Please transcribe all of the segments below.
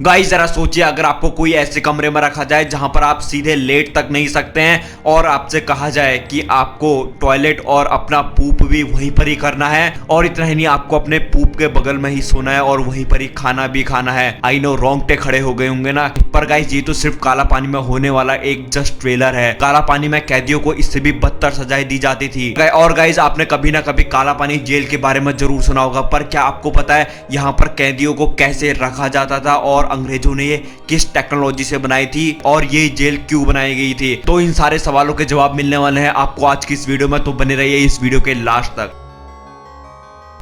Guys जरा सोचिए, अगर आपको कोई ऐसे कमरे में रखा जाए जहां पर आप सीधे लेट तक नहीं सकते हैं और आपसे कहा जाए कि आपको टॉयलेट और अपना पूप भी वहीं पर ही करना है, और इतना ही नहीं, आपको अपने पूप के बगल में ही सोना है और वहीं पर ही खाना भी खाना है। आई नो रोंगटे खड़े हो गए होंगे ना, पर गाइस ये तो सिर्फ काला पानी में होने वाला एक जस्ट ट्रेलर है। काला पानी में कैदियों को इससे भी बदतर सजाएं दी जाती थी। और गाइस आपने कभी ना कभी काला पानी जेल के बारे में जरूर सुना होगा, पर क्या आपको पता है यहाँ पर कैदियों को कैसे रखा जाता था और अंग्रेजों ने ये किस टेक्नोलॉजी से बनाई थी और ये जेल क्यों बनाई गई थी? तो इन सारे सवालों के जवाब मिलने वाले हैं आपको आज की इस वीडियो में, तो बने रहिए इस वीडियो के लास्ट तक।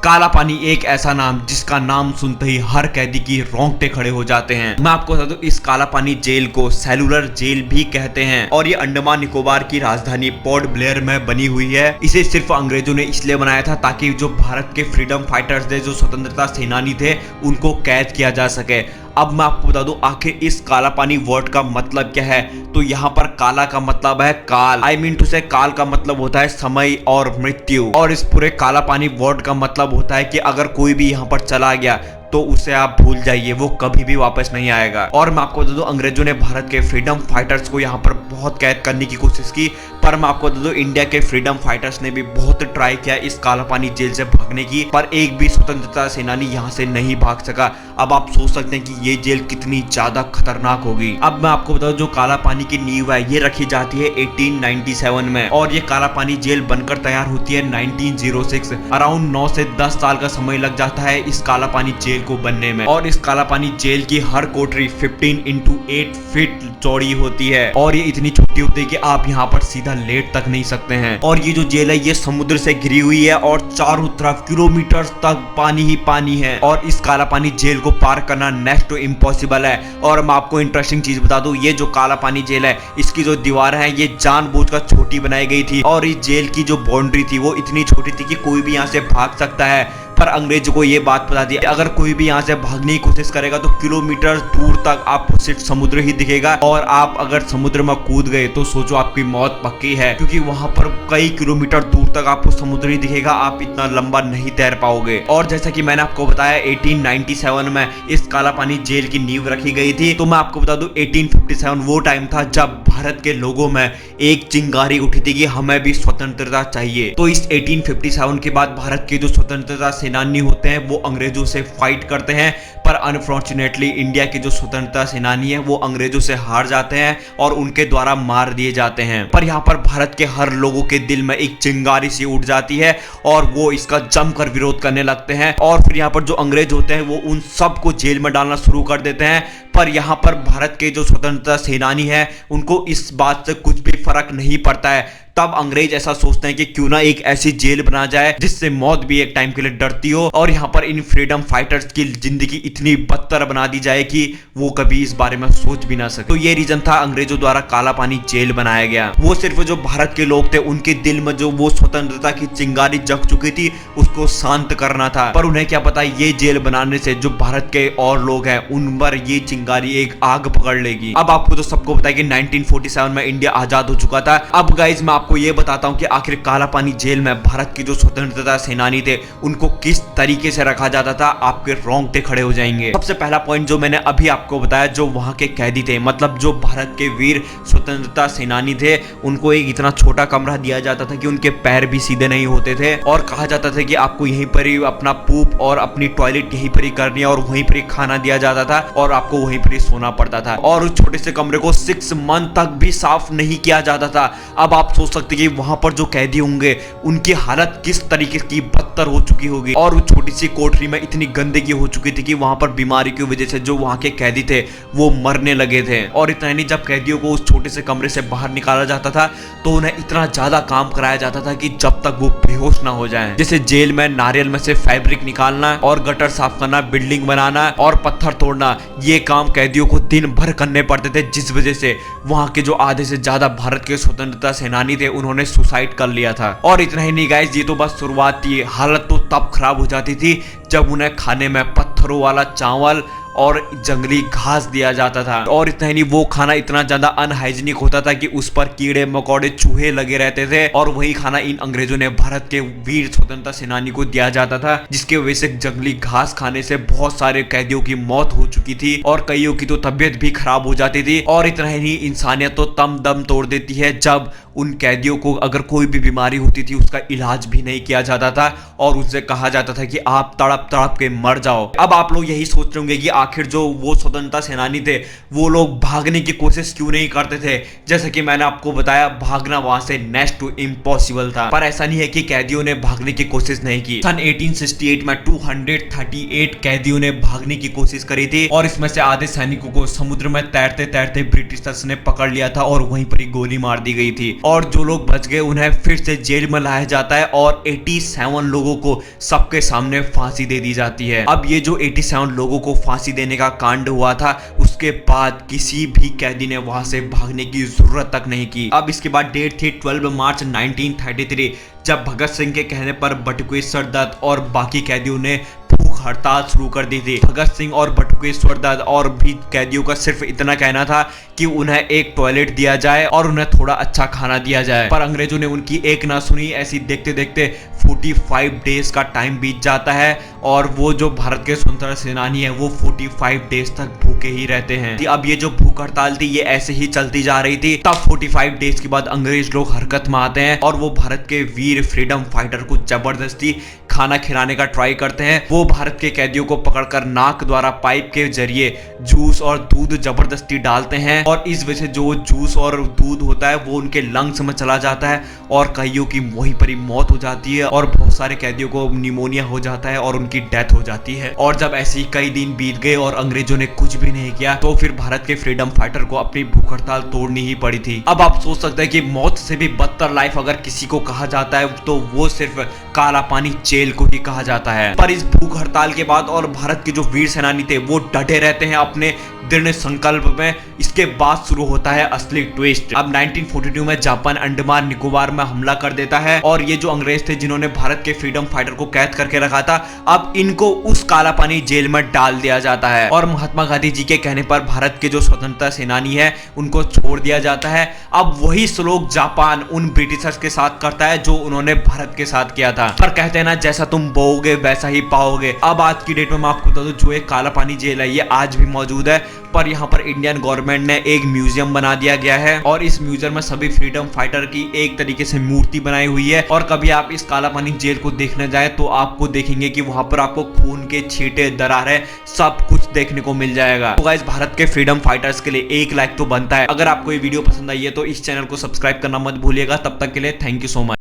काला पानी एक ऐसा नाम जिसका नाम सुनते ही हर कैदी की रोंगटे खड़े हो जाते हैं। मैं आपको बता दूं, इस काला पानी जेल को सेलुलर जेल भी कहते हैं और ये अंडमान निकोबार की राजधानी पोर्ट ब्लेयर में बनी हुई है। इसे सिर्फ अंग्रेजों ने इसलिए बनाया था ताकि जो भारत के फ्रीडम फाइटर्स थे, जो स्वतंत्रता सेनानी थे, उनको कैद किया जा सके। अब मैं आपको बता दूं आखिर इस काला पानी वर्ड का मतलब क्या है। तो यहाँ पर काला का मतलब है काल, आई मीन टू से काल का मतलब होता है समय और मृत्यु, और इस पूरे काला पानी वर्ड का मतलब होता है कि अगर कोई भी यहाँ पर चला गया तो उसे आप भूल जाइए, वो कभी भी वापस नहीं आएगा। और मैं आपको बता दूं, अंग्रेजों ने भारत के फ्रीडम फाइटर्स को यहाँ पर बहुत कैद करने की कोशिश की, पर मैं आपको बता दूं इंडिया के फ्रीडम फाइटर्स ने भी बहुत ट्राई किया इस काला पानी जेल से भागने की, पर एक भी स्वतंत्रता सेनानी यहाँ से नहीं भाग सका। अब आप सोच सकते हैं कि ये जेल कितनी ज्यादा खतरनाक होगी। अब मैं आपको बताऊं, जो काला पानी की नींव है ये रखी जाती है 1897 में, और ये काला पानी जेल बनकर तैयार होती है 1906। अराउंड 9 से 10 साल का समय लग जाता है इस काला पानी जेल को बनने में। और इस काला पानी जेल की हर कोठरी 15 into 8 फीट चौड़ी होती है, और ये इतनी छोटी होती है कि आप यहाँ पर सीधा लेट तक नहीं सकते हैं। और ये जो जेल है ये समुद्र से घिरी हुई है और चारों तरफ किलोमीटर तक पानी ही पानी है, और इस काला पानी जेल को पार करना नेक्स्ट टू इम्पॉसिबल है। और मैं आपको इंटरेस्टिंग चीज बता दूं, ये जो काला पानी जेल है इसकी जो दीवार है ये जानबूझकर छोटी बनाई गई थी, और इस जेल की जो बाउंड्री थी वो इतनी छोटी थी कि कोई भी यहाँ से भाग सकता है। पर अंग्रेजों को ये बात पता थी अगर कोई भी यहाँ से भागने की कोशिश करेगा तो किलोमीटर दूर तक आपको सिर्फ समुद्र ही दिखेगा, और आप अगर समुद्र में कूद गए तो सोचो आपकी मौत पक्की है, क्योंकि वहां पर कई किलोमीटर दूर तक आपको समुद्र ही दिखेगा, आप इतना लंबा नहीं तैर पाओगे। और जैसा कि मैंने आपको बताया 1897 में इस काला पानी जेल की नींव रखी गई थी, तो मैं आपको बता दूं 1857 वो टाइम था जब भारत के लोगों में एक चिंगारी उठी थी कि हमें भी स्वतंत्रता चाहिए। तो इस 1857 के बाद भारत के जो स्वतंत्रता सेनानी होते हैं वो अंग्रेजों से फाइट करते हैं, पर अनफॉर्चुनेटली इंडिया के जो स्वतंत्रता सेनानी है वो अंग्रेजों से हार जाते हैं और उनके द्वारा मार दिए जाते हैं। पर यहाँ पर भारत के हर लोगों के दिल में एक चिंगारी सी उठ जाती है और वो इसका जमकर विरोध करने लगते हैं, और फिर यहाँ पर जो अंग्रेज होते हैं वो उन सबको जेल में डालना शुरू कर देते हैं। पर यहाँ पर भारत के जो स्वतंत्रता सेनानी है उनको इस बात से कुछ भी फर्क नहीं पड़ता है। तब अंग्रेज ऐसा सोचते हैं कि क्यों ना एक ऐसी जेल बना जाए जिससे मौत भी एक टाइम के लिए डरती हो, और यहाँ पर इन फ्रीडम फाइटर्स की जिंदगी इतनी बदतर बना दी जाए कि वो कभी इस बारे में सोच भी ना सके। तो ये रीजन था अंग्रेजों द्वारा काला पानी जेल बनाया गया। वो सिर्फ जो भारत के लोग थे उनके दिल में जो वो स्वतंत्रता की चिंगारी जग चुकी थी उसको शांत करना था, पर उन्हें क्या पता ये जेल बनाने से जो भारत के और लोग हैं उन पर ये चिंगारी एक आग पकड़ लेगी। अब आपको तो सबको पता है कि 1947 में इंडिया आजाद हो चुका था। अब गाइज मैं आपको ये बताता हूं कि आखिर काला पानी जेल में भारत के जो स्वतंत्रता सेनानी थे उनको किस तरीके से रखा जाता था, आपके रोंगटे खड़े हो जाएंगे। सबसे पहला पॉइंट जो मैंने अभी आपको बताया, जो वहां के कैदी थे, मतलब जो भारत के वीर स्वतंत्रता सेनानी थे, उनको एक इतना छोटा कमरा दिया जाता था कि उनके पैर भी सीधे नहीं होते थे, और कहा जाता था कि आपको यहीं पर ही अपना पूप और अपनी टॉयलेट यहीं पर ही करनी है, और वहीं पर ही खाना दिया जाता था और आपको वहीं पर ही सोना पड़ता था, और उस छोटे से कमरे को 6 मंथ तक भी साफ नहीं किया जाता था। अब आप सोच सकते कि वहां पर जो कैदी होंगे उनकी हालत किस तरीके की बदतर हो चुकी होगी, और उस छोटी सी कोठरी में इतनी गंदगी हो चुकी थी कि वहां पर बीमारी की वजह से जो वहां के कैदी थे वो मरने लगे थे। और इतना नहीं, जब कैदियों को उस छोटे से कमरे से बाहर निकाला जाता था तो उन्हें इतना ज्यादा काम कराया जाता था कि जब तक वो बेहोश ना हो जाएं। जैसे जेल में नारियल में से फैब्रिक निकालना और गटर साफ करना, बिल्डिंग बनाना और पत्थर तोड़ना, ये काम कैदियों को दिन भर करने पड़ते थे, जिस वजह से वहां के जो आधे से ज्यादा भारत के स्वतंत्रता सेनानी थे उन्होंने सुसाइड कर लिया था। और इतना ही नहीं गाइस, ये तो बस शुरुआत थी। हालत तो तब खराब हो जाती थी जब उन्हें खाने में पत्थरों वाला चावल और जंगली घास दिया जाता था। और इतना ही नहीं, वो खाना इतना ज्यादा अनहाइजीनिक होता था कि उस पर कीड़े मकोड़े चूहे लगे रहते थे। और वही खाना इन अंग्रेजों ने भारत के वीर स्वतंत्रता सेनानी को दिया जाता था, जिसके वजह से जंगली घास खाने से बहुत सारे कैदियों की मौत हो चुकी थी और कईयों की तो तबीयत भी खराब हो जाती थी। और इतना ही नहीं, इंसानियत तो तब दम तोड़ देती है जब उन कैदियों को अगर कोई भी बीमारी होती थी उसका इलाज भी नहीं किया जाता था और उनसे कहा जाता था कि आप तड़प तड़प के मर जाओ। अब आप लोग यही सोच रहे होंगे कि आखिर जो वो स्वतंत्रता सेनानी थे वो लोग भागने की कोशिश क्यों नहीं करते थे। जैसे कि मैंने आपको बताया, भागना वहां से नेक्स्ट टू इम्पॉसिबल था। पर ऐसा नहीं है कि कैदियों ने भागने की कोशिश नहीं की। सन 1868 में 238 कैदियों ने भागने की कोशिश करी थी और इसमें से आधे सैनिकों को समुद्र में तैरते तैरते ब्रिटिशर्स ने पकड़ लिया था और वहीं पर ही गोली मार दी गई थी। और जो लोग बच गए उन्हें फिर से जेल में लाया जाता है और 87 लोगों को सबके सामने फांसी दे दी जाती है। अब ये जो 87 लोगों को फांसी देने का कांड हुआ था, उसके बाद किसी भी कैदी ने वहां से भागने की जरूरत तक नहीं की। अब इसके बाद डेट थी 12 मार्च 1933, जब भगत सिंह के कहने पर बटुकेश्वर दत्त और बाकी कैदियों ने भूख हड़ताल शुरू कर दी थी। भगत सिंह और बटुकेश्वर दत्त और भी कैदियों का सिर्फ इतना कहना था कि उन्हें एक टॉयलेट दिया जाए और उन्हें थोड़ा अच्छा खाना दिया जाए, पर अंग्रेजों ने उनकी एक ना सुनी। ऐसी देखते देखते 45 डेज का टाइम बीत जाता है और वो जो भारत के स्वतंत्रता सेनानी है वो 45 डेज तक भूखे ही रहते हैं। अब ये जो भूख हड़ताल थी ये ऐसे ही चलती जा रही थी। तब 45 डेज के बाद अंग्रेज लोग हरकत में आते हैं और वो भारत के वीर फ्रीडम फाइटर को जबरदस्ती खाना खिलाने का ट्राई करते हैं। वो भारत के कैदियों को पकड़कर नाक द्वारा पाइप के जरिए जूस और दूध जबरदस्ती डालते हैं और इस वजह से जो जूस और दूध होता है वो उनके लंग्स में चला जाता है और कईयों की वहीं पर ही मौत हो जाती है और बहुत सारे कैदियों को निमोनिया हो जाता है और उनकी डेथ हो जाती है। और जब ऐसे ही कई दिन बीत गए और अंग्रेजों ने कुछ भी नहीं किया तो फिर भारत के फ्रीडम फाइटर को अपनी भूख हड़ताल तोड़नी ही पड़ी थी। अब आप सोच सकते हैं कि मौत से भी बदतर लाइफ अगर किसी को कहा जाता है तो वो सिर्फ काला पानी जेल को ही कहा जाता है। पर इस भूख हड़ताल के बाद और भारत के जो वीर सेनानी थे वो डटे रहते हैं अपने दृढ़ संकल्प में। इसके बाद शुरू होता है असली ट्विस्ट। अब 1942 में जापान अंडमान निकोबार में हमला कर देता है और ये जो अंग्रेज थे जिन्होंने भारत के फ्रीडम फाइटर को कैद करके रखा था, अब इनको उस काला पानी जेल में डाल दिया जाता है और महात्मा गांधी जी के कहने पर भारत के जो स्वतंत्रता सेनानी है उनको छोड़ दिया जाता है। अब वही सलूक जापान उन ब्रिटिशर्स के साथ करता है जो उन्होंने भारत के साथ किया था। पर कहते हैं ना, जैसा तुम बोओगे वैसा ही पाओगे। अब आज की डेट में मैं आपको बता दूं, जो एक काला पानी जेल है ये आज भी मौजूद है, पर यहाँ पर इंडियन गवर्नमेंट ने एक म्यूजियम बना दिया गया है और इस म्यूजियम में सभी फ्रीडम फाइटर की एक तरीके से मूर्ति बनाई हुई है। और कभी आप इस काला पानी जेल को देखने जाए तो आपको देखेंगे कि वहां पर आपको खून के छींटे, दरारें, सब कुछ देखने को मिल जाएगा। तो गाइस, भारत के फ्रीडम फाइटर्स के लिए एक लाइक तो बनता है। अगर आपको ये वीडियो पसंद आई है तो इस चैनल को सब्सक्राइब करना मत भूलिएगा। तब तक के लिए थैंक यू सो मच।